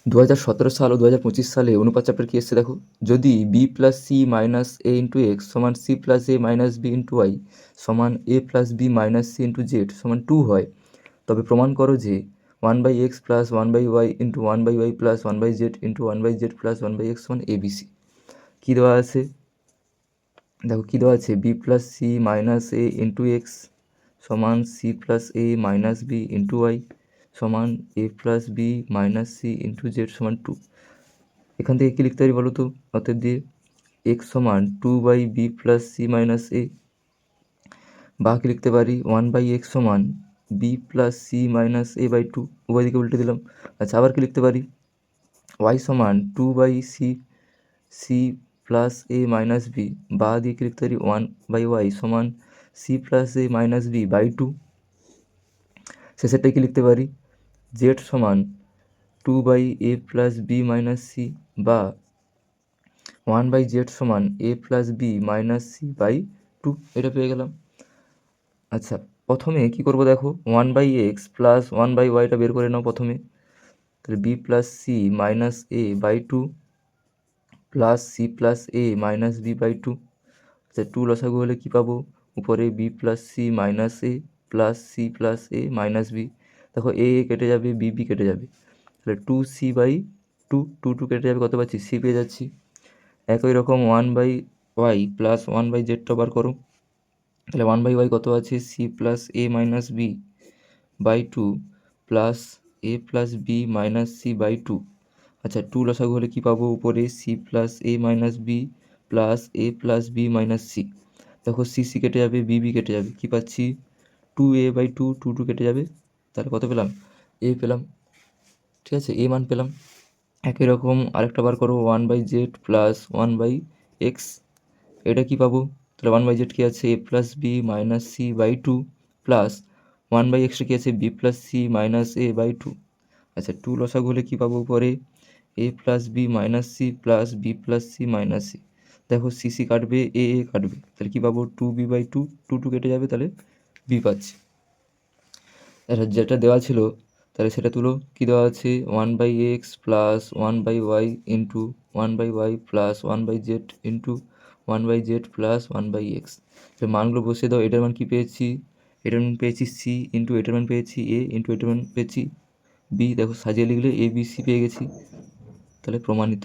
2017 সাল ও 2025 সালে অনুপাত চ্যাপ্টার কি এসছে দেখো। যদি B plus C minus A into X সমান C plus A minus B into Y সমান A plus B minus C into Z সমান 2 হয়, তবে প্রমাণ করো যে 1/x plus 1/y into 1/y plus 1/z into 1/z plus 1/x সমান ABC. কী দেওয়া আছে দেখো, কী দেওয়া আছে, B plus C minus A into X সমান C plus A minus B into Y সমান A plus B minus C into Z সমান 2। এখান থেকে কী লিখতে পারি বলো তো, অতএব দিয়ে এক্স সমান 2/বি প্লাস সি মাইনাস এ, বা কি লিখতে পারি 1/x সমান B plus C minus A by 2, উভয় দিকে উল্টে দিলাম। আচ্ছা, আবার কি লিখতে পারি, ওয়াই সমান 2/সি C plus A minus B, বা দিয়ে কি লিখতে পারি 1/y সমান C plus A minus B by 2। শেষেরটাই কি লিখতে পারি, জেড সমান 2/a plus B minus C, বা 1/z সমান a plus B minus C by 2, এটা পেয়ে গেলাম। আচ্ছা, প্রথমে কি করব দেখো, 1/x প্লাস 1/yটা বের করে নাও প্রথমে। তাহলে B plus C minus A by 2 plus C plus A minus B by 2। আচ্ছা, 2 লসাগু হলে কী পাবো, উপরে B plus C minus A plus C plus A minus B. দেখো এ কেটে যাবে, বি বি কেটে যাবে, তাহলে 2c বাই 2, 2 কেটে যাবে, কত পাচ্ছি, সি পেয়ে যাচ্ছি। একই রকম 1/y প্লাস 1/zটা বার করো। তাহলে 1/y কত আছে, C plus A minus B by 2 plus A plus B minus C by 2। আচ্ছা, 2 লসাগু হলে কী পাবো, উপরে C plus A minus B plus A plus B minus C. দেখো সি সি কেটে যাবে, বি বি কেটে যাবে, কী পাচ্ছি 2a বাই 2, 2 কেটে যাবে, তাহলে কত পেলাম, এ পেলাম। ঠিক আছে, এ মান পেলাম। একই রকম আরেকটা বার করো, 1/z প্লাস 1/x, এটা কি পাবো, তাহলে 1/z কি আছে, A plus B minus C by 2 plus 1/xটা কি আছে, B plus C minus A by 2। আচ্ছা, 2 লসাগু হলে কী পাবো, উপরে A plus B minus C plus B plus C minus C. দেখো সি সি কাটবে, এ এ কাটবে, তাহলে কী পাবো, 2b বাই 2, 2 কেটে যাবে, তাহলে বি পাচ্ছি। এটা যেটা দেওয়া ছিল তাহলে সেটা তুলো, কী দেওয়া আছে, 1/x plus 1/y into 1/y plus 1/z into 1/z plus 1/x। তো মানগুলো বসিয়ে দাও, এটার মান কী পেয়েছি, এটার মান পেয়েছি সি ইন্টু এটার মান পেয়েছি এ ইন্টু এটার মান পেয়েছি বি। দেখো সাজিয়ে লিখলে এ বি সি পেয়ে গেছি, তাহলে প্রমাণিত।